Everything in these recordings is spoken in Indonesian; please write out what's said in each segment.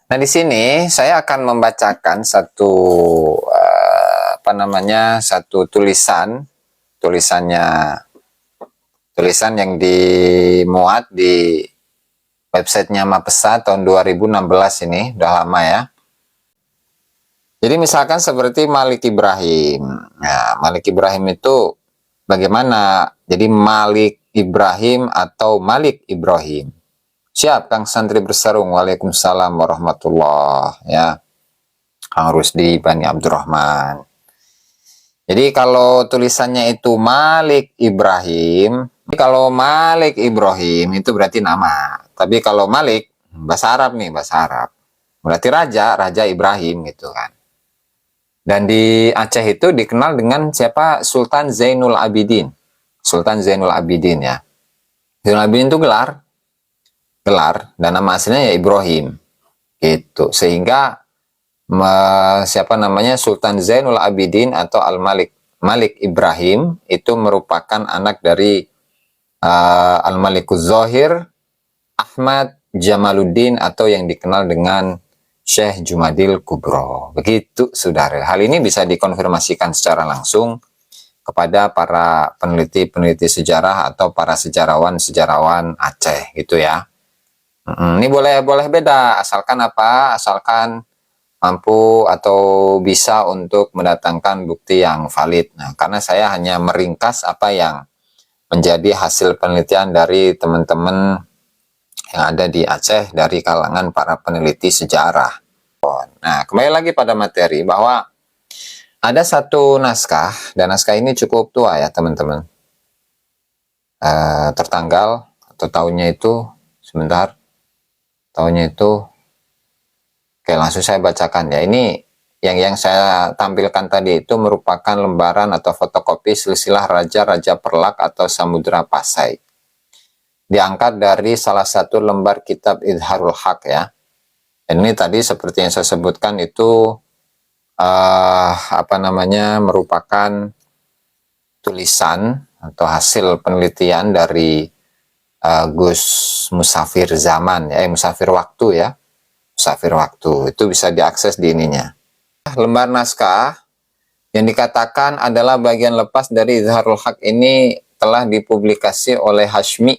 Nah, di sini saya akan membacakan satu satu tulisan yang dimuat di websitenya Mapesa tahun 2016 ini, udah lama ya. Jadi misalkan seperti Malik Ibrahim. Nah, Malik Ibrahim itu bagaimana? Jadi Malik Ibrahim atau Malik Ibrahim. Siap, Kang Santri Bersarung. Waalaikumsalam warahmatullah. Ya, Kang Rusdi Bani Abdurrahman. Jadi kalau tulisannya itu Malik Ibrahim, kalau Malik Ibrahim itu berarti nama. Tapi kalau Malik, bahasa Arab nih, bahasa Arab. Berarti Raja Ibrahim gitu kan. Dan di Aceh itu dikenal dengan siapa? Sultan Zainul Abidin. Sultan Zainul Abidin ya. Zainul Abidin itu gelar, dan nama aslinya ya Ibrahim. Gitu. Sehingga Sultan Zainul Abidin atau Malik Ibrahim itu merupakan anak dari Al-Malikuz Zohir Ahmad Jamaluddin atau yang dikenal dengan Syekh Jumadil Kubro. Begitu, saudara. Hal ini bisa dikonfirmasikan secara langsung kepada para peneliti sejarah atau para sejarawan Aceh, gitu ya. Ini boleh beda, asalkan apa? Asalkan mampu atau bisa untuk mendatangkan bukti yang valid. Nah, karena saya hanya meringkas apa yang menjadi hasil penelitian dari teman-teman yang ada di Aceh dari kalangan para peneliti sejarah. Nah, kembali lagi pada materi bahwa ada satu naskah, dan naskah ini cukup tua ya teman-teman. Tertanggal atau tahunnya itu, sebentar, tahunnya itu, oke langsung saya bacakan ya. Ini yang saya tampilkan tadi itu merupakan lembaran atau fotokopi silsilah Raja-Raja Perlak atau Samudra Pasai. Diangkat dari salah satu lembar kitab Izharul Haq ya. Dan ini tadi seperti yang saya sebutkan itu merupakan tulisan atau hasil penelitian dari Gus Musafir Zaman ya, Musafir Waktu ya. Musafir Waktu itu bisa diakses di ininya. Lembar naskah yang dikatakan adalah bagian lepas dari Izharul Haq ini telah dipublikasi oleh Hashmi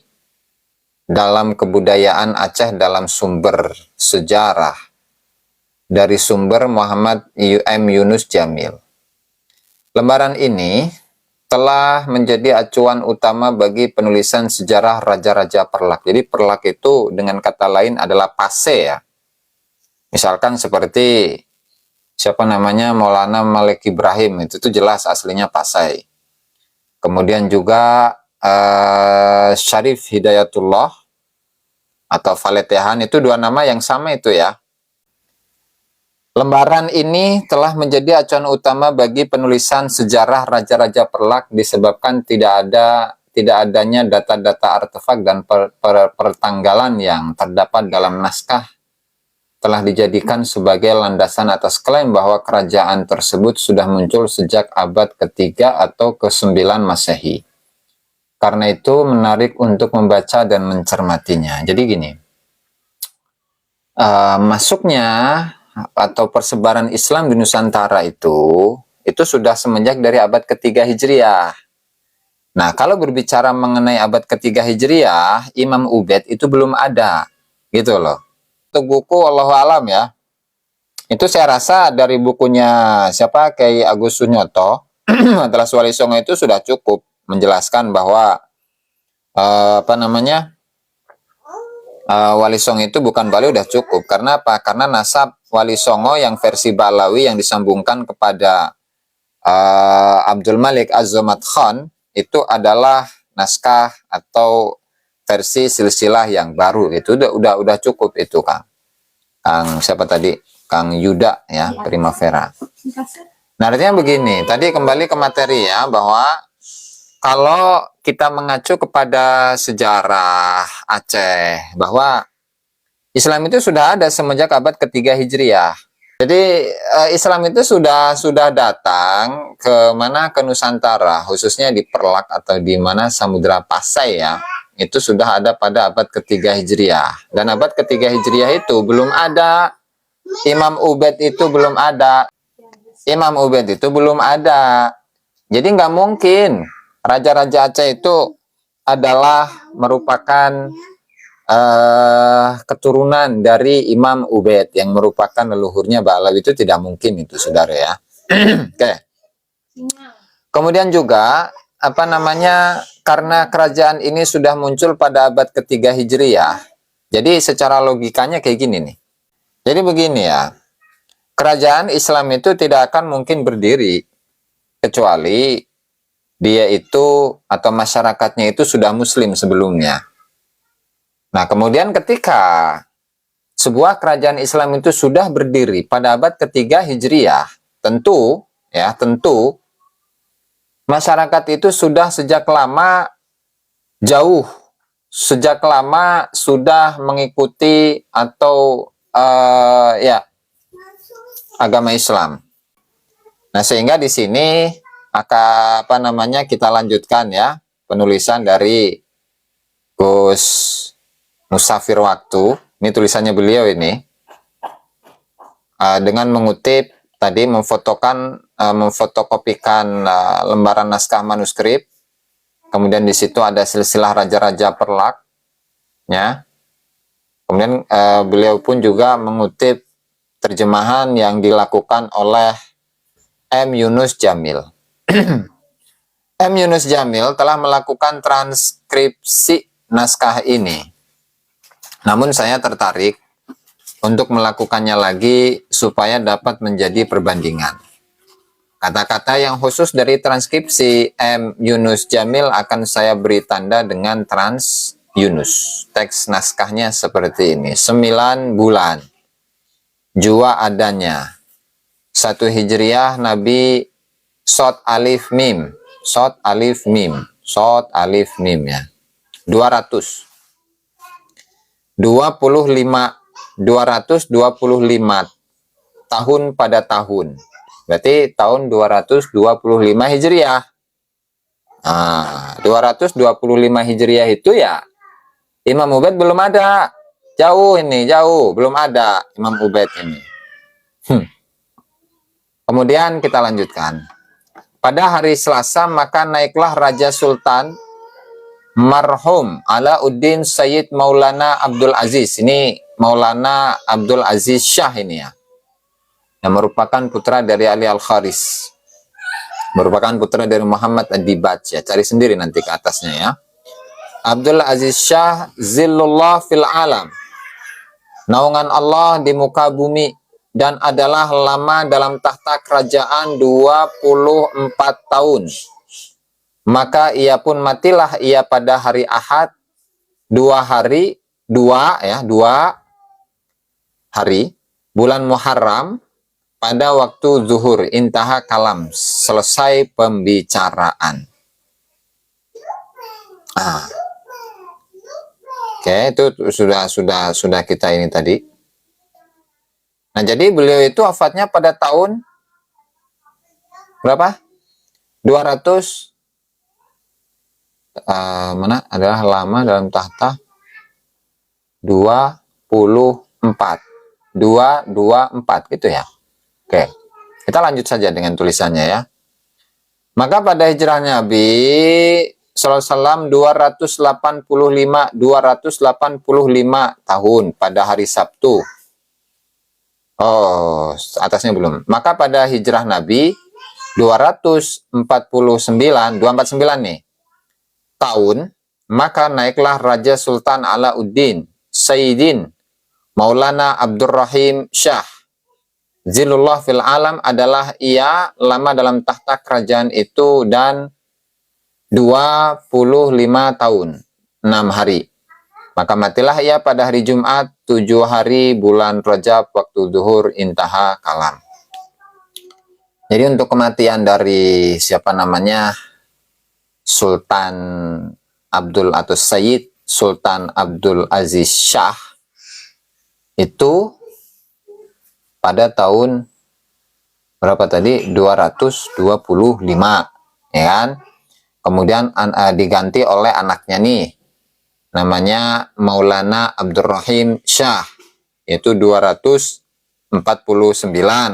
dalam Kebudayaan Aceh dalam sumber sejarah dari sumber Muhammad M. Yunus Jamil. Lembaran ini telah menjadi acuan utama bagi penulisan sejarah Raja-Raja Perlak. Jadi Perlak itu dengan kata lain adalah Pasai ya. Misalkan seperti Maulana Malik Ibrahim, itu tuh jelas aslinya Pasai. Kemudian juga Syarif Hidayatullah atau Faletehan, itu dua nama yang sama itu ya. Lembaran ini telah menjadi acuan utama bagi penulisan sejarah Raja-Raja Perlak disebabkan tidak adanya data-data artefak dan pertanggalan yang terdapat dalam naskah telah dijadikan sebagai landasan atas klaim bahwa kerajaan tersebut sudah muncul sejak abad ketiga atau ke-9 Masehi. Karena itu menarik untuk membaca dan mencermatinya. Jadi gini, masuknya atau persebaran Islam di Nusantara itu sudah semenjak dari abad ketiga Hijriah. Nah, kalau berbicara mengenai abad ketiga Hijriah, Imam Ubaid itu belum ada, gitu loh. Untuk buku Allahu Alam ya, itu saya rasa dari bukunya Kiai Agus Sunyoto adalah Wali Songo itu sudah cukup menjelaskan bahwa Wali Songo itu bukan Bali, udah cukup. Karena apa? Karena nasab Wali Songo yang versi Balawi yang disambungkan kepada Abdul Malik Az-Zomat Khan itu adalah naskah atau versi silsilah yang baru. Itu udah cukup itu, Kang. Siapa tadi? Kang Yuda ya, Primavera. Nah, artinya begini, tadi kembali ke materi ya, bahwa kalau kita mengacu kepada sejarah Aceh, bahwa Islam itu sudah ada semenjak abad ketiga Hijriah. Jadi Islam itu sudah datang ke mana? Ke Nusantara, khususnya di Perlak atau di mana Samudra Pasai ya. Itu sudah ada pada abad ketiga Hijriah. Dan abad ketiga Hijriah itu belum ada Imam Ubaid itu belum ada. Imam Ubaid itu belum ada. Jadi nggak mungkin Raja-Raja Aceh itu adalah merupakan keturunan dari Imam Ubaid yang merupakan leluhurnya Ba'alawi. Itu tidak mungkin itu, saudara ya. Oke. Kemudian juga karena kerajaan ini sudah muncul pada abad ketiga Hijriyah. Jadi secara logikanya kayak gini nih. Jadi begini ya. Kerajaan Islam itu tidak akan mungkin berdiri kecuali dia itu atau masyarakatnya itu sudah muslim sebelumnya. Nah, kemudian ketika sebuah kerajaan Islam itu sudah berdiri pada abad ketiga Hijriyah, tentu masyarakat itu sudah sejak lama sudah mengikuti atau agama Islam. Nah, sehingga di sini kita lanjutkan ya penulisan dari Gus Musafir Waktu. Ini tulisannya beliau ini dengan mengutip tadi, memfotokopikan lembaran naskah manuskrip. Kemudian di situ ada silsilah raja-raja Perlak, ya. Kemudian beliau pun juga mengutip terjemahan yang dilakukan oleh M. Yunus Jamil. M. Yunus Jamil telah melakukan transkripsi naskah ini. Namun saya tertarik untuk melakukannya lagi supaya dapat menjadi perbandingan. Kata-kata yang khusus dari transkripsi M. Yunus Jamil akan saya beri tanda dengan Trans Yunus. Teks naskahnya seperti ini. 9 bulan. Jua adanya. 1 Hijriyah Nabi Sod Alif Mim. Sod Alif Mim. Sod Alif Mim ya. 225 tahun pada tahun. Berarti tahun 225 Hijriah. Nah, 225 Hijriah itu ya Imam Ubaid belum ada. Jauh, belum ada Imam Ubaid ini. Kemudian kita lanjutkan. Pada hari Selasa maka naiklah Raja Sultan marhum Alauddin Sayyid Maulana Abdul Aziz. Ini Maulana Abdul Aziz Shah ini ya, yang merupakan putra dari Ali Al-Kharis, merupakan putra dari Muhammad Ad-Dibaj ya. Cari sendiri nanti ke atasnya ya. Abdul Aziz Shah Zillullah fil alam, naungan Allah di muka bumi, dan adalah lama dalam tahta kerajaan 24 tahun. Maka ia pun matilah ia pada hari Ahad, 2 hari bulan Muharram pada waktu zuhur, intaha kalam, selesai pembicaraan. Oke, itu sudah kita ini tadi. Nah, jadi beliau itu wafatnya pada tahun berapa? 200 adalah lama dalam tahta 224 gitu ya. Oke, kita lanjut saja dengan tulisannya ya. Maka pada hijrah Nabi SAW 285 tahun pada hari Sabtu. Oh, atasnya belum. Maka pada hijrah Nabi 249 nih tahun, maka naiklah Raja Sultan Alauddin Sayyidin Maulana Abdurrahim Shah Zillullah fil alam, adalah ia lama dalam tahta kerajaan itu dan 25 tahun 6 hari. Maka matilah ia pada hari Jumat 7 hari bulan Rajab waktu zuhur, intaha kalam. Jadi untuk kematian dari siapa namanya Sultan Abdul atau Sayyid Sultan Abdul Aziz Shah itu pada tahun berapa tadi? 225 ya kan? Kemudian diganti oleh anaknya nih, namanya Maulana Abdurrahim Shah, yaitu 249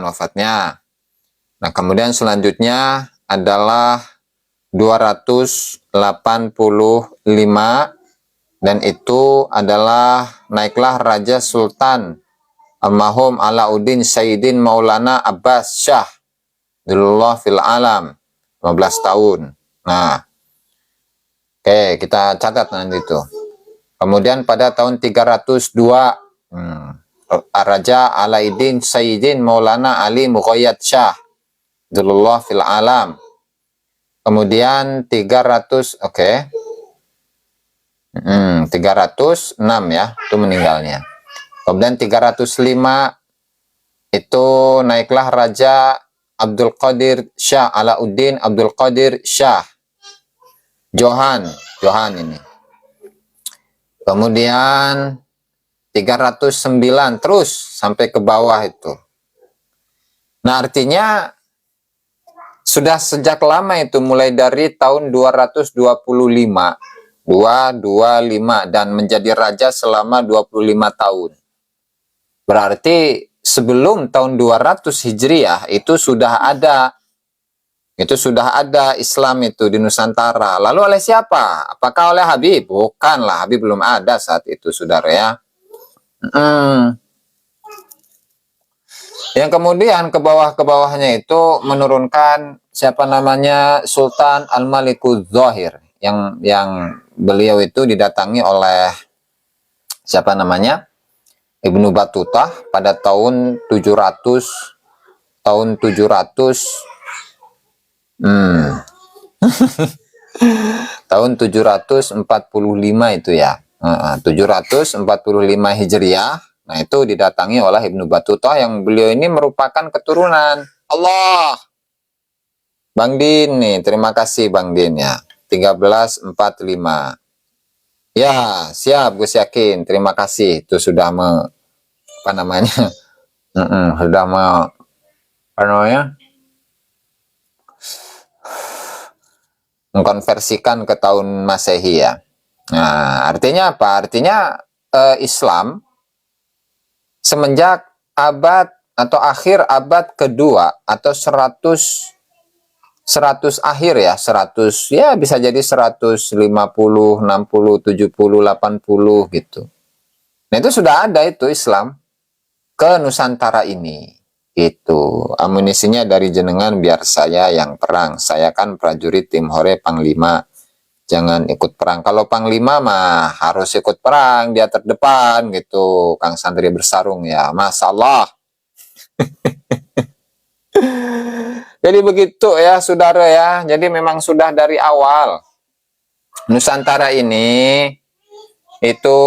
wafatnya. Nah, kemudian selanjutnya adalah 285, dan itu adalah naiklah Raja Sultan Almarhum Alauddin Sayyidin Maulana Abbas Shah Dulullah fil Alam, 15 tahun. Nah, oke, kita catat nanti itu. Kemudian pada tahun 302, Raja Alauddin Sayyidin Maulana Ali Muqayyad Shah Dulullah fil Alam. Kemudian 300, oke. 306 ya, itu meninggalnya. Kemudian 305 itu naiklah Raja Abdul Qadir Shah Alauddin Abdul Qadir Shah Johan ini. Kemudian 309 terus sampai ke bawah itu. Nah, artinya sudah sejak lama itu, mulai dari tahun 225 dan menjadi raja selama 25 tahun. Berarti sebelum tahun 200 Hijriah itu sudah ada Islam itu di Nusantara. Lalu oleh siapa? Apakah oleh Habib? Bukanlah, Habib belum ada saat itu, saudara ya. Yang kemudian ke bawahnya itu menurunkan siapa namanya, Sultan Al-Malikuz Zahir, yang beliau itu didatangi oleh siapa namanya, Ibnu Battuta pada tahun 700 tahun 745 itu ya. 745 Hijriah. Nah, itu didatangi oleh Ibnu Battuta, yang beliau ini merupakan keturunan Allah. Bang Din nih, terima kasih Bang Din ya. 1345. Ya, siap Gus Yakin. Terima kasih. Itu sudah mengkonversikan ke tahun Masehi ya. Nah, artinya apa? Artinya Islam semenjak abad atau akhir abad kedua atau 100 akhir ya, 100 ya, bisa jadi 150, 60, 70, 80 gitu. Nah, itu sudah ada itu Islam ke Nusantara ini. Itu amunisinya dari jenengan, biar saya yang perang. Saya kan prajurit tim Hore Panglima. Jangan ikut perang. Kalau Panglima mah harus ikut perang, dia terdepan gitu. Kang Santri bersarung ya. Masalah. Jadi begitu ya saudara ya. Jadi memang sudah dari awal Nusantara ini itu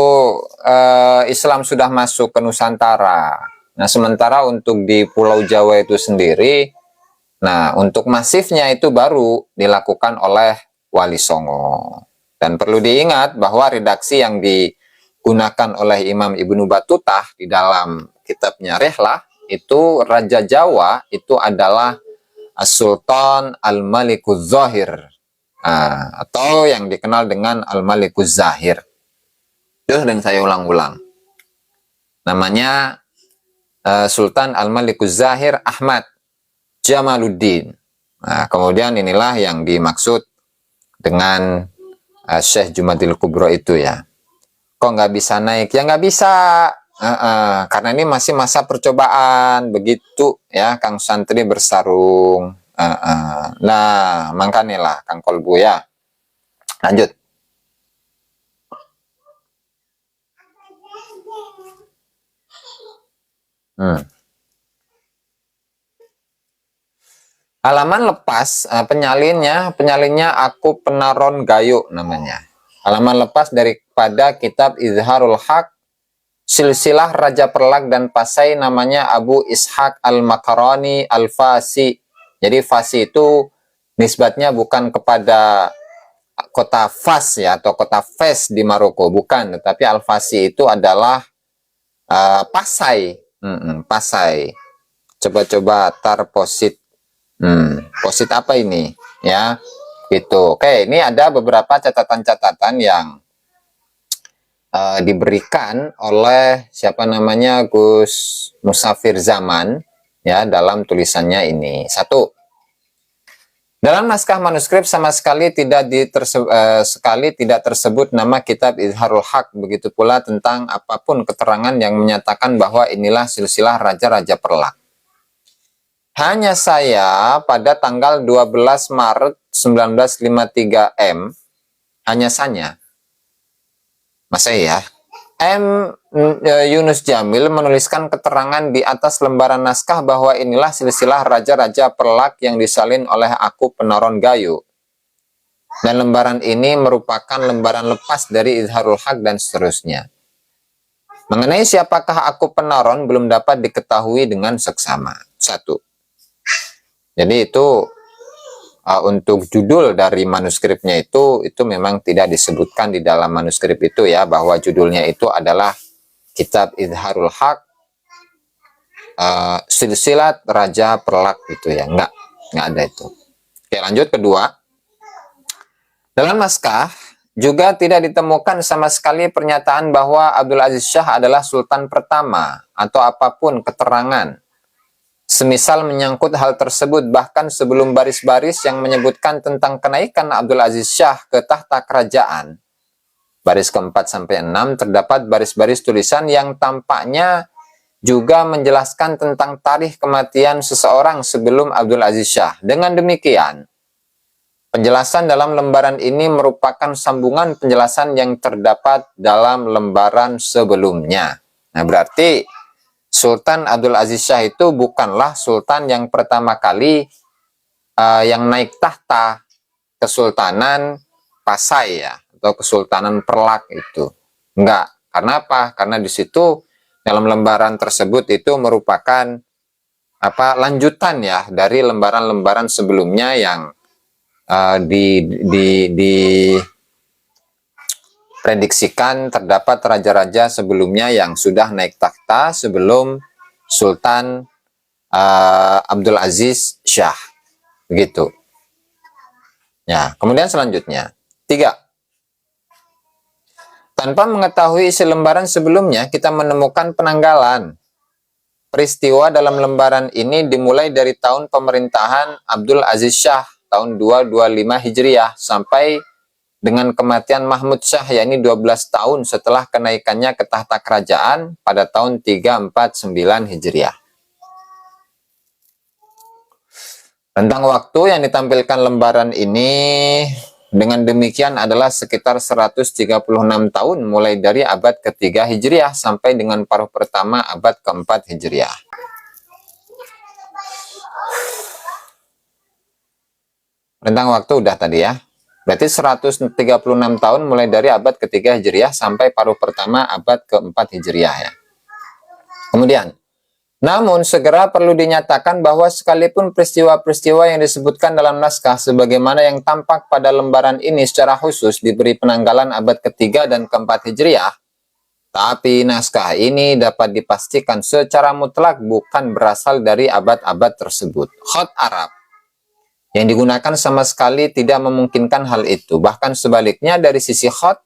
Islam sudah masuk ke Nusantara. Nah, sementara untuk di Pulau Jawa itu sendiri, nah untuk masifnya itu baru dilakukan oleh Wali Songo. Dan perlu diingat bahwa redaksi yang digunakan oleh Imam Ibnu Battuta di dalam kitabnya Rihlah itu, Raja Jawa itu adalah Sultan Al-Malikuz Zahir, atau yang dikenal dengan Al-Malikuz Zahir. Itu dan saya ulang-ulang. Namanya Sultan Al-Malikuz Zahir Ahmad Jamaluddin. Nah, kemudian inilah yang dimaksud dengan Syekh Jumadil Kubro itu ya. Kok nggak bisa naik? Ya nggak bisa. Karena ini masih masa percobaan, begitu ya Kang Santri bersarung. Nah, makanya lah Kang Kolbu ya. Lanjut. Halaman lepas, penyalinnya Aku Penaron Gayo namanya. Halaman lepas daripada kitab Izharul Haq, silsilah Raja Perlak dan Pasai, namanya Abu Ishaq Al-Makaroni Al-Fasi. Jadi Fasi itu nisbatnya bukan kepada kota Fas ya, atau kota Fes di Maroko, bukan, tetapi Al-Fasi itu adalah Pasai. Pasai. Coba-coba posit. Posit apa ini ya? Gitu. Oke, ini ada beberapa catatan-catatan yang diberikan oleh siapa namanya, Gus Musafir Zaman ya dalam tulisannya ini. Satu, dalam naskah manuskrip sama sekali tidak tersebut nama kitab Izharul Haq, begitu pula tentang apapun keterangan yang menyatakan bahwa inilah silsilah raja-raja Perlak. Hanya saya pada tanggal 12 Maret 1953 hanya saya, Yunus Jamil menuliskan keterangan di atas lembaran naskah bahwa inilah silsilah raja-raja Perlak yang disalin oleh aku Penoron Gayo. Dan lembaran ini merupakan lembaran lepas dari Izharul Haq dan seterusnya. Mengenai siapakah aku Penoron belum dapat diketahui dengan seksama. Satu. Jadi itu untuk judul dari manuskripnya itu memang tidak disebutkan di dalam manuskrip itu ya, bahwa judulnya itu adalah Kitab Izharul Haq Silsilat Raja Perlak gitu ya, enggak ada itu. Oke, lanjut. Kedua, dalam naskah juga tidak ditemukan sama sekali pernyataan bahwa Abdul Aziz Shah adalah sultan pertama atau apapun keterangan semisal menyangkut hal tersebut. Bahkan sebelum baris-baris yang menyebutkan tentang kenaikan Abdul Aziz Shah ke tahta kerajaan, baris ke-4 sampai 6, terdapat baris-baris tulisan yang tampaknya juga menjelaskan tentang tarikh kematian seseorang sebelum Abdul Aziz Shah. Dengan demikian, penjelasan dalam lembaran ini merupakan sambungan penjelasan yang terdapat dalam lembaran sebelumnya. Nah, berarti Sultan Abdul Aziz Shah itu bukanlah sultan yang pertama kali yang naik tahta Kesultanan Pasai ya, atau Kesultanan Perlak itu. Enggak. Karena apa? Karena di situ dalam lembaran tersebut itu merupakan lanjutan ya dari lembaran-lembaran sebelumnya yang prediksikan terdapat raja-raja sebelumnya yang sudah naik takhta sebelum Sultan Abdul Aziz Shah. Begitu. Ya, kemudian selanjutnya. 3. Tanpa mengetahui isi lembaran sebelumnya, kita menemukan penanggalan. Peristiwa dalam lembaran ini dimulai dari tahun pemerintahan Abdul Aziz Shah tahun 225 Hijriah sampai dengan kematian Mahmud Shah, yakni 12 tahun setelah kenaikannya ke tahta kerajaan pada tahun 349 Hijriah. Rentang waktu yang ditampilkan lembaran ini dengan demikian adalah sekitar 136 tahun mulai dari abad ke-3 Hijriah sampai dengan paruh pertama abad ke-4 Hijriah. Rentang waktu udah tadi ya. Berarti 136 tahun mulai dari abad ke-3 Hijriah sampai paruh pertama abad ke-4 Hijriah ya. Kemudian, namun segera perlu dinyatakan bahwa sekalipun peristiwa-peristiwa yang disebutkan dalam naskah sebagaimana yang tampak pada lembaran ini secara khusus diberi penanggalan abad ke-3 dan ke-4 Hijriah, tapi naskah ini dapat dipastikan secara mutlak bukan berasal dari abad-abad tersebut. Khat Arab yang digunakan sama sekali tidak memungkinkan hal itu. Bahkan sebaliknya, dari sisi khat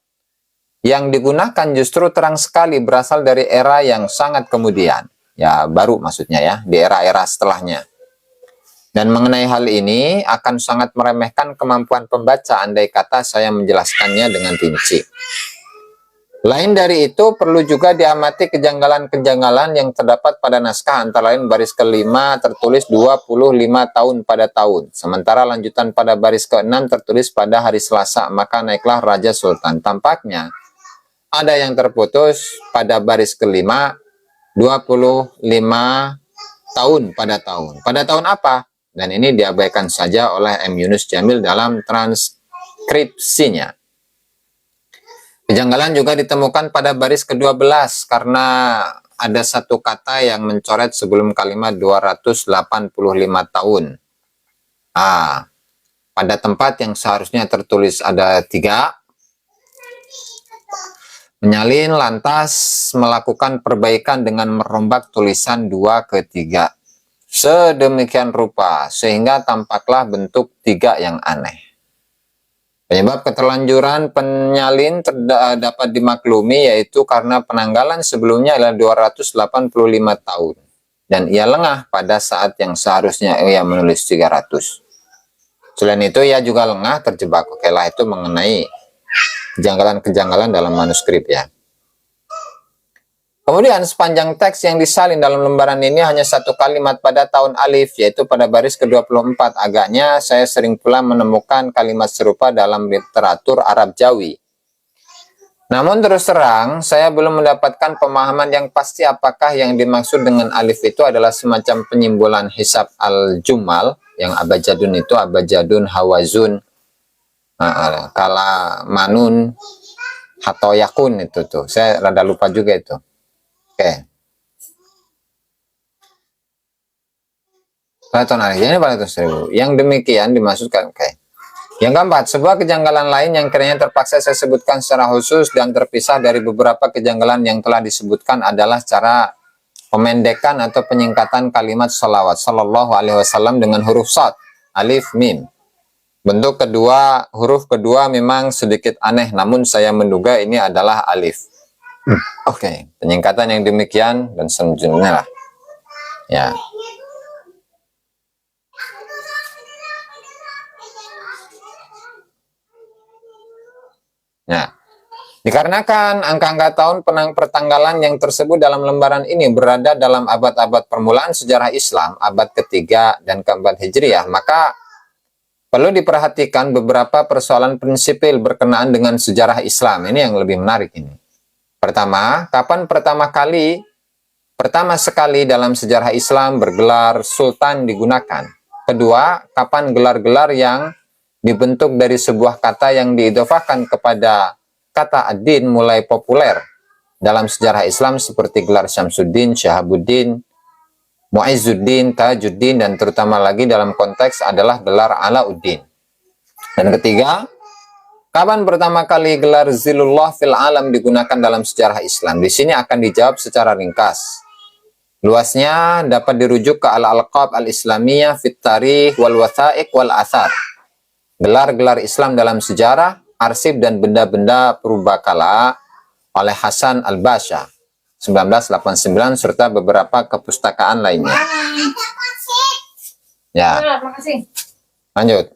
yang digunakan justru terang sekali berasal dari era yang sangat kemudian. Ya, baru maksudnya ya, di era-era setelahnya. Dan mengenai hal ini akan sangat meremehkan kemampuan pembaca andai kata saya menjelaskannya dengan rinci. Lain dari itu, perlu juga diamati kejanggalan-kejanggalan yang terdapat pada naskah, antara lain baris ke-5 tertulis 25 tahun pada tahun. Sementara lanjutan pada baris ke-6 tertulis pada hari Selasa, maka naiklah Raja Sultan. Tampaknya ada yang terputus pada baris ke-5, 25 tahun pada tahun. Pada tahun apa? Dan ini diabaikan saja oleh M. Yunus Jamil dalam transkripsinya. Kejanggalan juga ditemukan pada baris ke-12 karena ada satu kata yang mencoret sebelum kalimat 285 tahun. Pada tempat yang seharusnya tertulis ada 3, menyalin lantas melakukan perbaikan dengan merombak tulisan 2 ke 3. Sedemikian rupa sehingga tampaklah bentuk 3 yang aneh. Penyebab keterlanjuran penyalin dapat dimaklumi yaitu karena penanggalan sebelumnya adalah 285 tahun. Dan ia lengah pada saat yang seharusnya ia menulis 300. Selain itu ia juga lengah terjebak. Oke lah, itu mengenai kejanggalan-kejanggalan dalam manuskrip ya. Kemudian sepanjang teks yang disalin dalam lembaran ini hanya satu kalimat pada tahun alif, yaitu pada baris ke-24. Agaknya saya sering pula menemukan kalimat serupa dalam literatur Arab Jawi. Namun terus terang, saya belum mendapatkan pemahaman yang pasti apakah yang dimaksud dengan alif itu adalah semacam penyimbolan hisab al-jumal, yang abajadun itu abajadun, hawazun, kala manun, hatoyakun itu tuh. Saya rada lupa juga itu. Oke. Ini pada 100.000. Yang demikian dimaksudkan. Oke. Yang keempat, sebuah kejanggalan lain yang kiranya terpaksa saya sebutkan secara khusus dan terpisah dari beberapa kejanggalan yang telah disebutkan adalah cara pemendekan atau penyingkatan kalimat salawat sallallahu alaihi wasallam dengan huruf shad, alif, mim. Bentuk kedua, huruf kedua memang sedikit aneh, namun saya menduga ini adalah alif. Oke, penyingkatan yang demikian dan sejenisnya lah. Ya. Nah, dikarenakan angka-angka tahun pertanggalan yang tersebut dalam lembaran ini berada dalam abad-abad permulaan sejarah Islam, abad ketiga dan keempat Hijriah, maka perlu diperhatikan beberapa persoalan prinsipil berkenaan dengan sejarah Islam. Ini yang lebih menarik ini. Pertama, kapan pertama sekali dalam sejarah Islam bergelar sultan digunakan? Kedua, kapan gelar-gelar yang dibentuk dari sebuah kata yang diidhofahkan kepada kata ad-din mulai populer dalam sejarah Islam seperti gelar Syamsuddin, Syahabuddin, Mu'izzuddin, Tajuddin, dan terutama lagi dalam konteks adalah gelar Alauddin. Dan ketiga, kapan pertama kali gelar Zilullah fil Alam digunakan dalam sejarah Islam? Di sini akan dijawab secara ringkas. Luasnya dapat dirujuk ke al-alqab al-islamiyah fit tarikh wal wathaiq wal athar. Gelar-gelar Islam dalam sejarah, arsip dan benda-benda purbakala oleh Hasan al-Basha 1989 serta beberapa kepustakaan lainnya. Ya. Lanjut.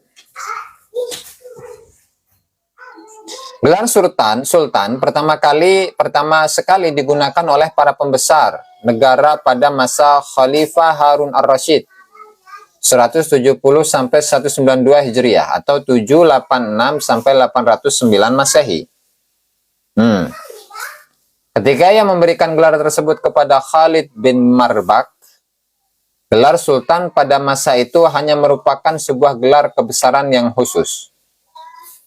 Gelar sultan pertama sekali digunakan oleh para pembesar negara pada masa Khalifah Harun ar-Rasyid 170 sampai 192 Hijriah atau 786 sampai 809 Masehi. Ketika ia memberikan gelar tersebut kepada Khalid bin Marbak, gelar sultan pada masa itu hanya merupakan sebuah gelar kebesaran yang khusus.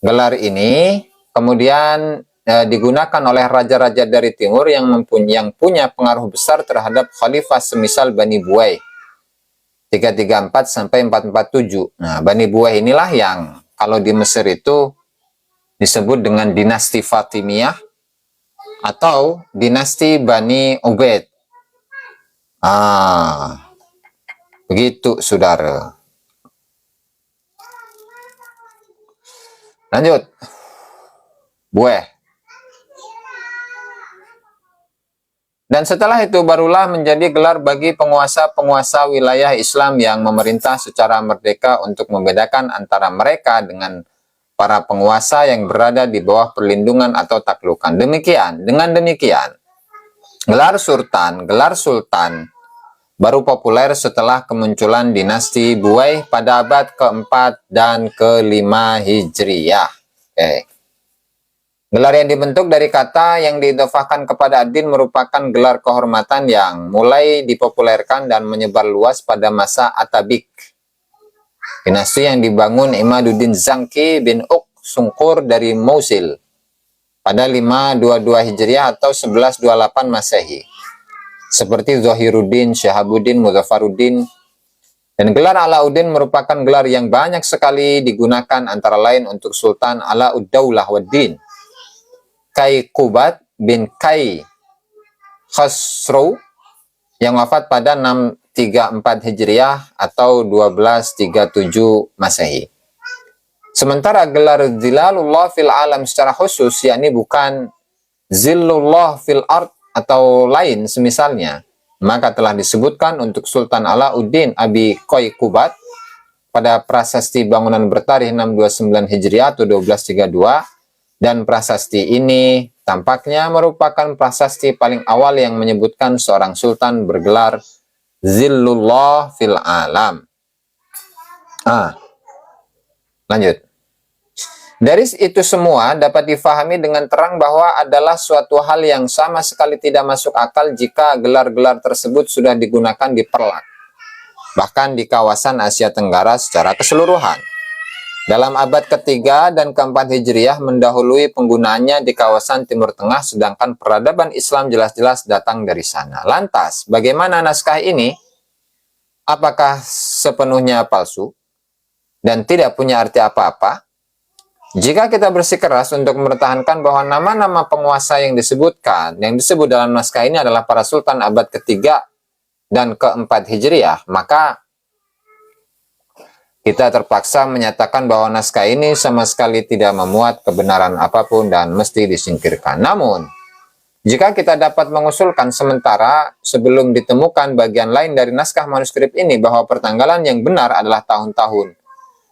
Gelar ini kemudian digunakan oleh raja-raja dari timur yang punya pengaruh besar terhadap khalifah semisal Bani Buwai 334 sampai 447. Nah, Bani Buwai inilah yang kalau di Mesir itu disebut dengan dinasti Fatimiyah atau dinasti Bani Ubaid. Begitu saudara. Lanjut. Bueh. Dan setelah itu barulah menjadi gelar bagi penguasa-penguasa wilayah Islam yang memerintah secara merdeka untuk membedakan antara mereka dengan para penguasa yang berada di bawah perlindungan atau taklukan. Dengan demikian, gelar sultan baru populer setelah kemunculan dinasti Buwai pada abad keempat dan kelima Hijriyah. Oke. Gelar yang dibentuk dari kata yang diidhofahkan kepada ad-din merupakan gelar kehormatan yang mulai dipopulerkan dan menyebar luas pada masa Atabik. Dinasti yang dibangun Imaduddin Zangki bin Sungkur dari Mosul pada 522 Hijriah atau 1128 Masehi. Seperti Zahiruddin, Syahabuddin, Muzaffaruddin. Dan gelar Alauddin merupakan gelar yang banyak sekali digunakan antara lain untuk Sultan Alauddaulah Waddin, Kai Kubat bin Kai Khosrow yang wafat pada 634 Hijriah atau 1237 Masehi. Sementara gelar zilalullah fil alam secara khusus, yakni bukan zillullah fil ard atau lain semisalnya, maka telah disebutkan untuk Sultan Alauddin Abi Qoyqubad pada prasasti bangunan bertarikh 629 Hijriah atau 1232, dan prasasti ini tampaknya merupakan prasasti paling awal yang menyebutkan seorang sultan bergelar Zillullah fil alam. Lanjut. Dari itu semua dapat difahami dengan terang bahwa adalah suatu hal yang sama sekali tidak masuk akal jika gelar-gelar tersebut sudah digunakan di Perlak, bahkan di kawasan Asia Tenggara secara keseluruhan. Dalam abad ketiga dan keempat Hijriah mendahului penggunaannya di kawasan Timur Tengah, sedangkan peradaban Islam jelas-jelas datang dari sana. Lantas, bagaimana naskah ini? Apakah sepenuhnya palsu dan tidak punya arti apa-apa? Jika kita bersikeras untuk mempertahankan bahwa nama-nama penguasa yang disebut dalam naskah ini adalah para sultan abad ketiga dan keempat Hijriah, maka kita terpaksa menyatakan bahwa naskah ini sama sekali tidak memuat kebenaran apapun dan mesti disingkirkan. Namun, jika kita dapat mengusulkan sementara sebelum ditemukan bagian lain dari naskah manuskrip ini bahwa pertanggalan yang benar adalah tahun-tahun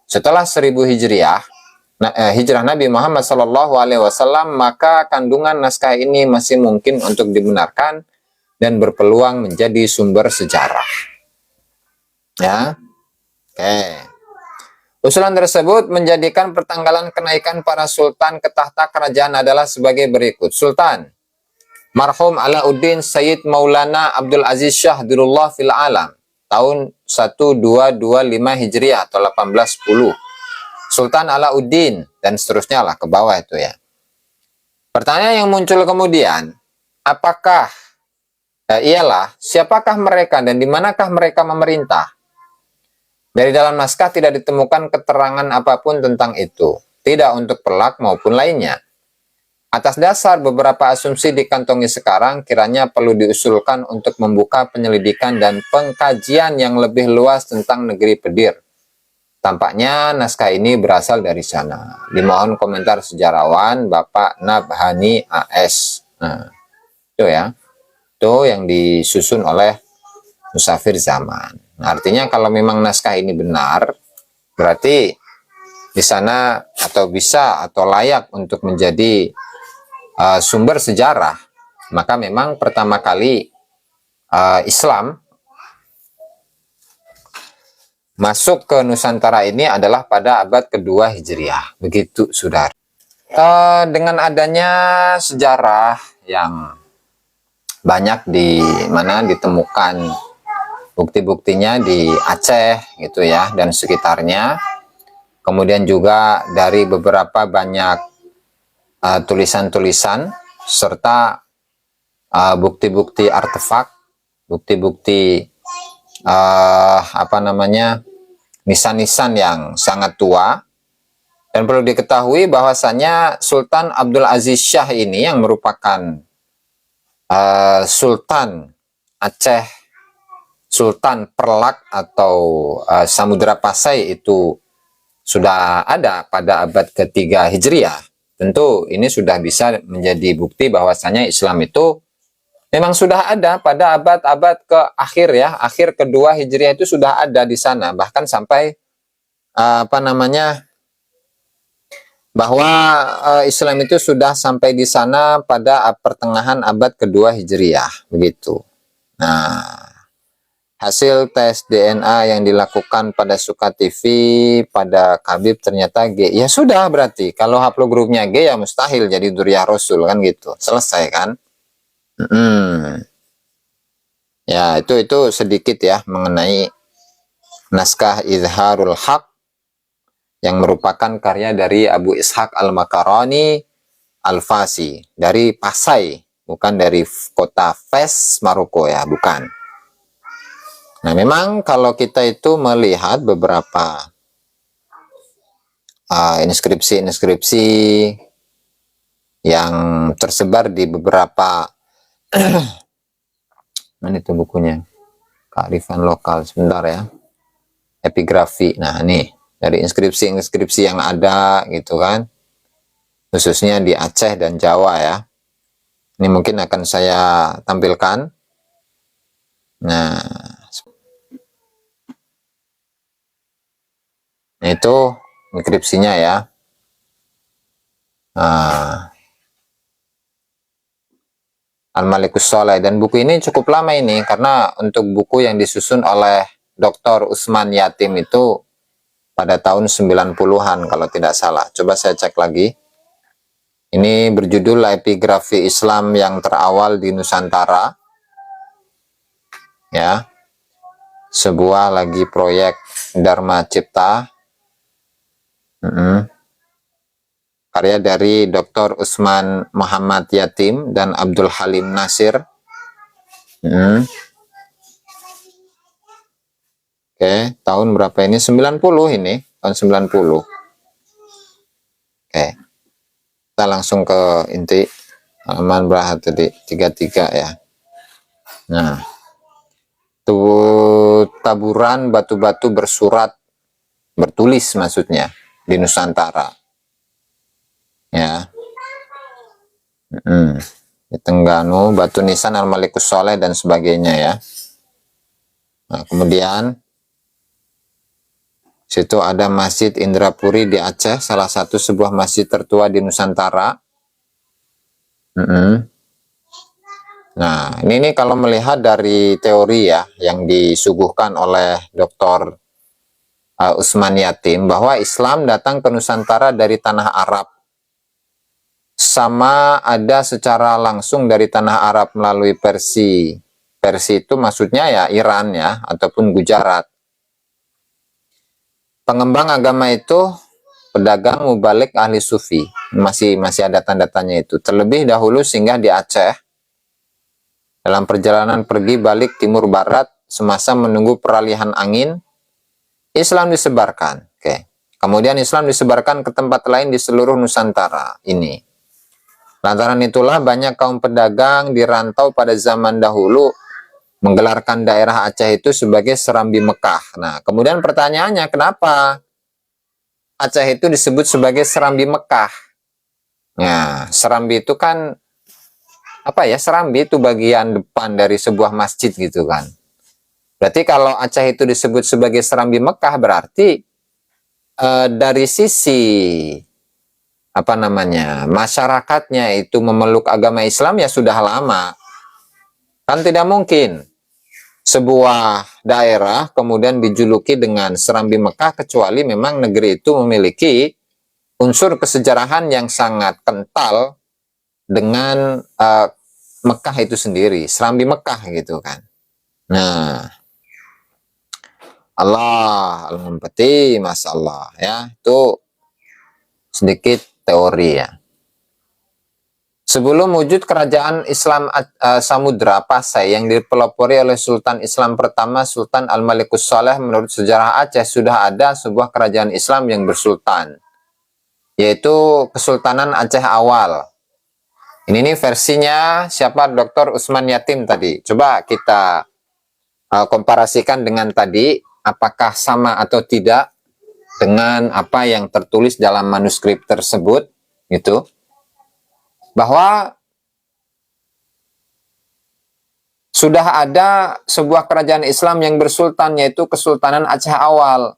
setelah 1000 Hijriah, hijrah Nabi Muhammad SAW, maka kandungan naskah ini masih mungkin untuk dibenarkan dan berpeluang menjadi sumber sejarah. Ya, oke. Usulan tersebut menjadikan pertanggalan kenaikan para sultan ke tahta kerajaan adalah sebagai berikut. Sultan marhum Alauddin Sayyid Maulana Abdul Aziz Shah Dirullah fil Alam, tahun 1225 Hijriah atau 1810. Sultan Alauddin, dan seterusnya lah ke bawah itu ya. Pertanyaan yang muncul kemudian, siapakah mereka dan di manakah mereka memerintah? Dari dalam naskah tidak ditemukan keterangan apapun tentang itu, tidak untuk Perlak maupun lainnya. Atas dasar beberapa asumsi dikantongi sekarang, kiranya perlu diusulkan untuk membuka penyelidikan dan pengkajian yang lebih luas tentang negeri Pedir. Tampaknya naskah ini berasal dari sana. Dimohon komentar sejarawan Bapak Nabhani AS. Nah, itu ya. Itu yang disusun oleh Musafir Zaman. Nah, artinya kalau memang naskah ini benar, berarti di sana atau bisa atau layak untuk menjadi sumber sejarah. Maka memang pertama kali Islam masuk ke Nusantara ini adalah pada abad kedua Hijriah. Begitu, saudara. Dengan adanya sejarah yang banyak di mana ditemukan bukti-buktinya di Aceh gitu ya dan sekitarnya, kemudian juga dari beberapa banyak tulisan-tulisan serta bukti-bukti artefak, bukti-bukti nisan-nisan yang sangat tua. Dan perlu diketahui bahwasannya Sultan Abdul Aziz Shah ini yang merupakan Sultan Aceh, Sultan Perlak atau Samudra Pasai itu sudah ada pada abad ketiga Hijriah. Tentu ini sudah bisa menjadi bukti bahwasannya Islam itu memang sudah ada pada abad-abad ke akhir ya, akhir kedua Hijriah itu sudah ada di sana, bahkan sampai bahwa Islam itu sudah sampai di sana pada pertengahan abad kedua Hijriah, begitu. Nah, hasil tes DNA yang dilakukan pada Suka TV pada Khabib ternyata G. Ya sudah, berarti kalau haplogrupnya G ya mustahil jadi Dzurriyyah Rasul kan gitu. Selesai kan? Ya, itu sedikit ya mengenai naskah Izharul Haq yang merupakan karya dari Abu Ishaq Al-Makarani Al-Fasi dari Pasai, bukan dari kota Fes, Maroko ya, bukan. Nah, memang kalau kita itu melihat beberapa inskripsi-inskripsi yang tersebar di beberapa mana itu bukunya? Kearifan lokal, sebentar ya. Epigrafi. Nah, ini dari inskripsi-inskripsi yang ada gitu kan, khususnya di Aceh dan Jawa ya. Ini mungkin akan saya tampilkan. Nah, itu inskripsinya ya. Nah, Al-Malikus Sholeh, dan buku ini cukup lama ini karena untuk buku yang disusun oleh Dr. Usman Yatim itu pada tahun 90-an kalau tidak salah. Coba saya cek lagi. Ini berjudul Epigrafi Islam yang terawal di Nusantara. Ya. Sebuah lagi proyek Dharma Cipta. Karya dari Dr. Usman Muhammad Yatim dan Abdul Halim Nasir. Oke, tahun berapa ini? 90 ini, tahun 90. Oke. Kita langsung ke inti. Halaman berapa tadi? 33 ya. Nah, taburan batu-batu bersurat, bertulis maksudnya, di Nusantara. Ya. Di Tengganu, batu nisan Al-Malikus Sholeh dan sebagainya ya. Nah, kemudian situ ada Masjid Indrapuri di Aceh, salah satu sebuah masjid tertua di Nusantara. Nah, ini kalau melihat dari teori ya, yang disuguhkan oleh Dr. Usman Yatim, bahwa Islam datang ke Nusantara dari tanah Arab. Sama ada secara langsung dari tanah Arab melalui Persia. Persia itu maksudnya ya Iran ya, ataupun Gujarat. Pengembang agama itu pedagang, mubalik, ahli sufi. Masih ada tanda-tandanya itu. Terlebih dahulu singgah di Aceh. Dalam perjalanan pergi balik timur barat, semasa menunggu peralihan angin, Islam disebarkan. Oke. Kemudian Islam disebarkan ke tempat lain di seluruh Nusantara ini. Lantaran itulah banyak kaum pedagang di rantau pada zaman dahulu menggelarkan daerah Aceh itu sebagai Serambi Mekah. Nah, kemudian pertanyaannya, kenapa Aceh itu disebut sebagai Serambi Mekah? Nah, Serambi itu kan apa ya? Serambi itu bagian depan dari sebuah masjid gitu kan. Berarti kalau Aceh itu disebut sebagai Serambi Mekah, berarti dari sisi apa namanya, masyarakatnya itu memeluk agama Islam ya sudah lama. Kan tidak mungkin sebuah daerah kemudian dijuluki dengan Serambi Mekah kecuali memang negeri itu memiliki unsur kesejarahan yang sangat kental dengan Mekah itu sendiri, Serambi Mekah gitu kan. Nah, Allah Al-Mumpati, Masya Allah ya, itu sedikit teori ya. Sebelum wujud kerajaan Islam Samudra Pasai yang dipelopori oleh Sultan Islam pertama Sultan Al-Malikus Sholeh, menurut sejarah Aceh sudah ada sebuah kerajaan Islam yang bersultan, yaitu Kesultanan Aceh Awal. Ini nih versinya siapa? Dr. Usman Yatim tadi. Coba kita komparasikan dengan tadi, apakah sama atau tidak dengan apa yang tertulis dalam manuskrip tersebut gitu. Bahwa sudah ada sebuah kerajaan Islam yang bersultan, yaitu Kesultanan Aceh Awal.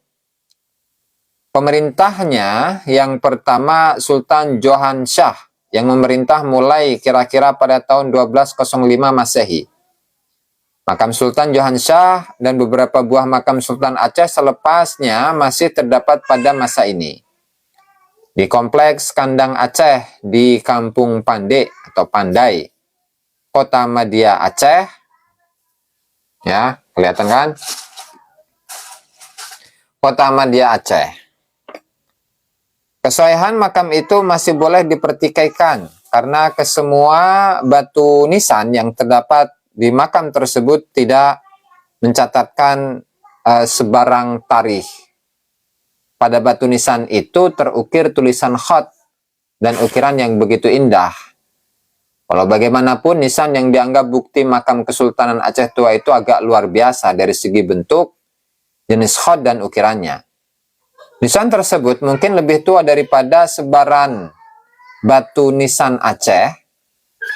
Pemerintahnya yang pertama Sultan Johan Shah, yang memerintah mulai kira-kira pada tahun 1205 Masehi. Makam Sultan Johan Shah dan beberapa buah makam Sultan Aceh selepasnya masih terdapat pada masa ini. Di Kompleks Kandang Aceh di Kampung Pandai atau Pandai, Kota Madia Aceh. Ya, kelihatan kan? Kota Madia Aceh. Kesahihan makam itu masih boleh dipertikaikan karena kesemua batu nisan yang terdapat di makam tersebut tidak mencatatkan sebarang tarikh. Pada batu nisan itu terukir tulisan khat dan ukiran yang begitu indah. Kalau bagaimanapun, nisan yang dianggap bukti makam Kesultanan Aceh Tua itu agak luar biasa dari segi bentuk, jenis khat dan ukirannya. Nisan tersebut mungkin lebih tua daripada sebaran batu nisan Aceh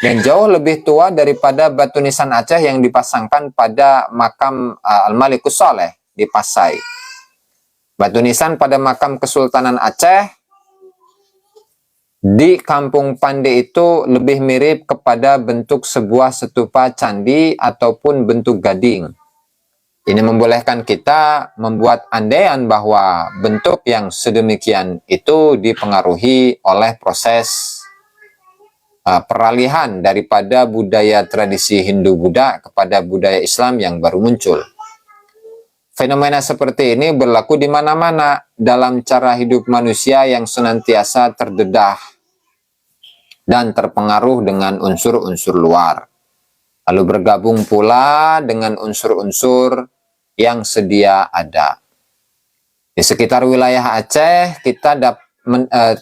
dan jauh lebih tua daripada batu nisan Aceh yang dipasangkan pada makam Al-Malikus Saleh di Pasai. Batu nisan pada makam Kesultanan Aceh di Kampung Pande itu lebih mirip kepada bentuk sebuah stupa candi ataupun bentuk gading. Ini membolehkan kita membuat andaian bahwa bentuk yang sedemikian itu dipengaruhi oleh proses peralihan daripada budaya tradisi Hindu-Buddha kepada budaya Islam yang baru muncul. Fenomena seperti ini berlaku di mana-mana dalam cara hidup manusia yang senantiasa terdedah dan terpengaruh dengan unsur-unsur luar. Lalu bergabung pula dengan unsur-unsur yang sedia ada. Di sekitar wilayah Aceh,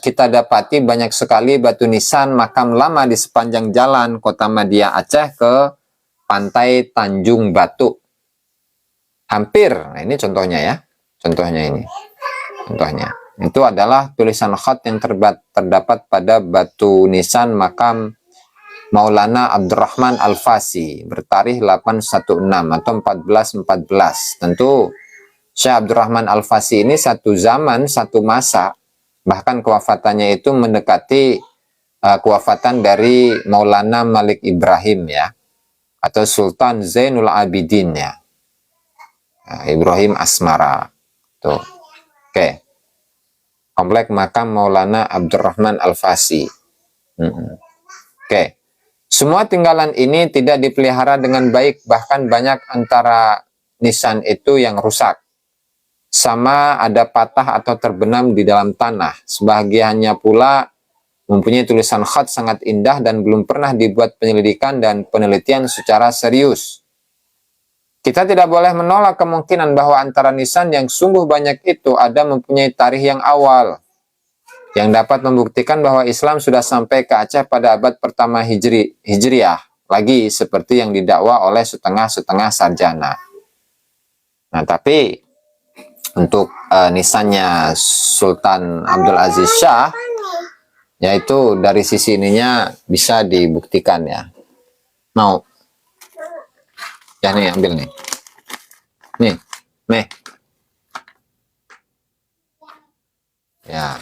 kita dapati banyak sekali batu nisan makam lama di sepanjang jalan Kota Madia Aceh ke Pantai Tanjung Batu. Hampir, nah ini contohnya ya, contohnya. Itu adalah tulisan khat yang terdapat pada batu nisan makam Maulana Abdurrahman Al-Fasi bertarikh 816 atau 1414. Tentu Syekh Abdurrahman Al-Fasi ini satu zaman, satu masa, bahkan kewafatannya itu mendekati kewafatan dari Maulana Malik Ibrahim ya, atau Sultan Zainul Abidin ya, Ibrahim Asmara. Tuh. Oke. Komplek makam Maulana Abdurrahman Al-Fasi. Oke. Semua tinggalan ini tidak dipelihara dengan baik, bahkan banyak antara nisan itu yang rusak. Sama ada patah atau terbenam di dalam tanah. Sebagiannya pula mempunyai tulisan khat sangat indah dan belum pernah dibuat penyelidikan dan penelitian secara serius. Kita tidak boleh menolak kemungkinan bahwa antara nisan yang sungguh banyak itu ada mempunyai tarikh yang awal, yang dapat membuktikan bahwa Islam sudah sampai ke Aceh pada abad pertama Hijriah, lagi seperti yang didakwa oleh setengah-setengah sarjana. Nah, tapi untuk nisannya Sultan Abdul Aziz Shah, yaitu dari sisi ininya bisa dibuktikan ya. Mau? Ya nih, ambil nih. Nih. Ya.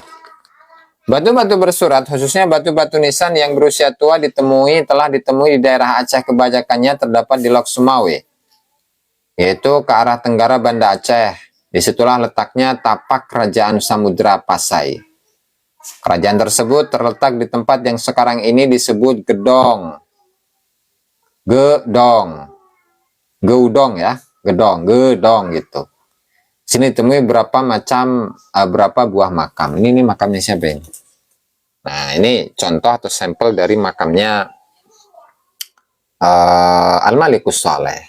Batu-batu bersurat, khususnya batu-batu nisan yang berusia tua telah ditemui di daerah Aceh. Kebanyakannya terdapat di Lok Sumawe, yaitu ke arah tenggara Banda Aceh. Disitulah letaknya tapak Kerajaan Samudra Pasai. Kerajaan tersebut terletak di tempat yang sekarang ini disebut Geudong ya, Gedong gitu. Sini temui berapa buah makam. Ini makamnya siapa ini? Nah, ini contoh atau sampel dari makamnya Al-Malikus Saleh.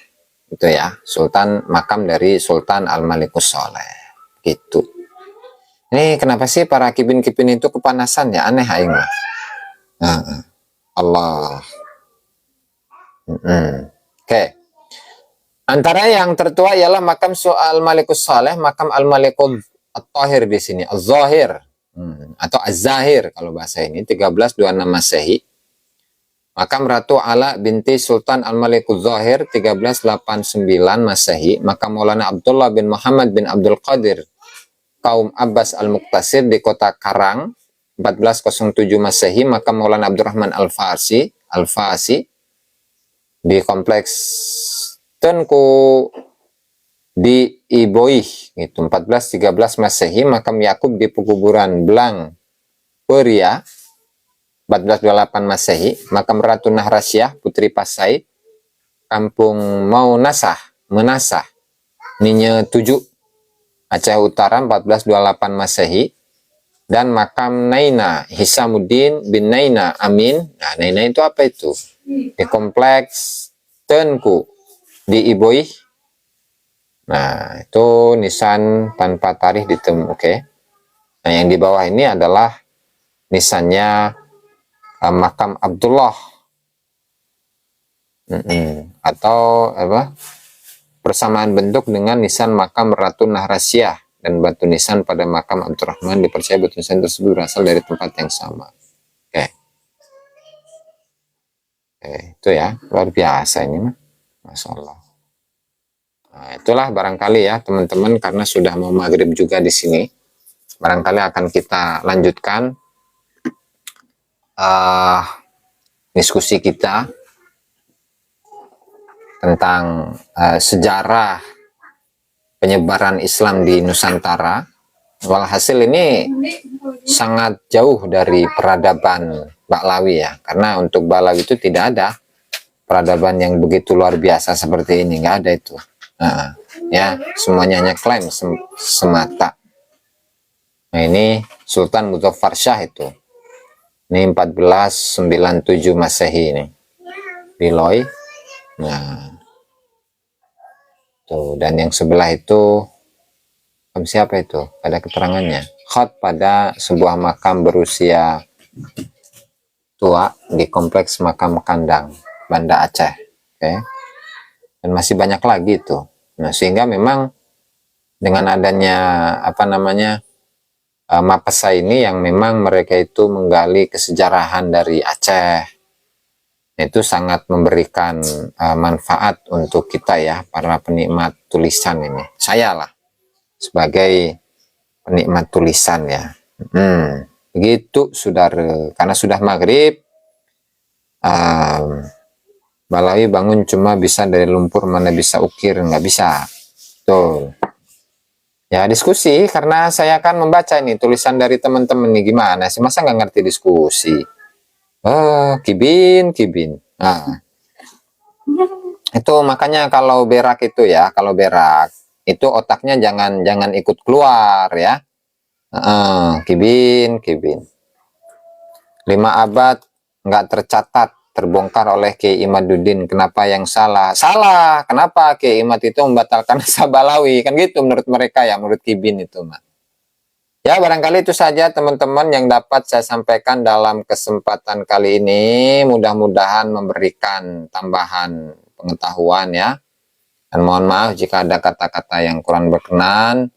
Itu ya, makam dari Sultan Al-Malikus Saleh. Gitu. Ini kenapa sih para kipin-kipin itu kepanasan ya? Aneh aing mah. Allah. Oke. Antara yang tertua ialah makam Al-Malikus Saleh, makam Al-Malikul At-Tahir di sini, Az-Zahir. Atau Az-Zahir kalau bahasa ini, 1326 Masehi. Makam Ratu Ala binti Sultan Al-Malikul Zahir 1389 Masehi. Makam Maulana Abdullah bin Muhammad bin Abdul Qadir kaum Abbas Al-Muqtasir di kota Karang 1407 Masehi. Makam Maulana Abdurrahman Al-Fasi di kompleks Tengku di Iboih gitu 1413 Masehi. Makam Yakub di pekuburan Blang Peria 1428 Masehi. Makam Ratu Nahrasyah Putri Pasai Kampung Menasah Ninye 7 Aceh Utara 1428 Masehi. Dan makam Naina Hisamuddin bin Naina Amin. Nah, Naina itu apa itu? Di kompleks Tengku di Iboih. Nah, itu nisan tanpa tarikh ditemu. Oke. Nah, yang di bawah ini adalah nisannya makam Abdullah atau apa, persamaan bentuk dengan nisan makam Ratu Nahrasyah dan batu nisan pada makam Abdurrahman dipercaya batu nisan tersebut berasal dari tempat yang sama. Oke. Itu ya, luar biasa ini mah. Masya Allah. Nah, itulah barangkali ya teman-teman, karena sudah mau maghrib juga di sini. Barangkali akan kita lanjutkan diskusi kita tentang sejarah penyebaran Islam di Nusantara. Walhasil ini sangat jauh dari peradaban Baklawi ya, karena untuk Baklawi itu tidak ada peradaban yang begitu luar biasa seperti ini, nggak ada itu. Ya, semuanya hanya klaim semata. Nah, ini Sultan Muzaffar Shah itu. Ini 1497 Masehi ini. Biloy. Nah, tuh, dan yang sebelah itu siapa itu? Ada keterangannya. Khat pada sebuah makam berusia tua di kompleks makam Kandang, Banda Aceh. Oke. Dan masih banyak lagi itu. Nah, sehingga memang dengan adanya Mapesa ini yang memang mereka itu menggali kesejarahan dari Aceh, itu sangat memberikan manfaat untuk kita ya, para penikmat tulisan ini. Saya lah sebagai penikmat tulisan ya. Begitu saudara, karena sudah maghrib. Balawi bangun cuma bisa dari lumpur, mana bisa ukir, nggak bisa. Tuh. Ya diskusi, karena saya akan membaca ini tulisan dari teman-teman nih, gimana sih, masa nggak ngerti diskusi. Kibin. Nah, itu makanya kalau berak itu ya, kalau berak itu otaknya jangan ikut keluar ya. Kibin. 5 abad nggak tercatat, terbongkar oleh Kiai Imaduddin. Kenapa yang salah? Salah. Kenapa Kiai Imad itu membatalkan naskah Balawi? Kan gitu menurut mereka ya, menurut Kibin itu mah. Ya, barangkali itu saja teman-teman yang dapat saya sampaikan dalam kesempatan kali ini. Mudah-mudahan memberikan tambahan pengetahuan ya. Dan mohon maaf jika ada kata-kata yang kurang berkenan.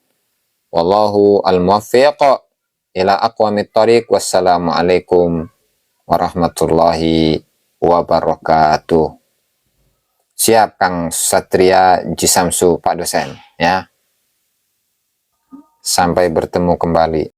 Wallahu al-muwaffiq ila aqwamit thoriq. Wassalamualaikum warahmatullahi wabarakatuh. Siap Kang Satria Jisamsu Pak dosen ya. Sampai bertemu kembali.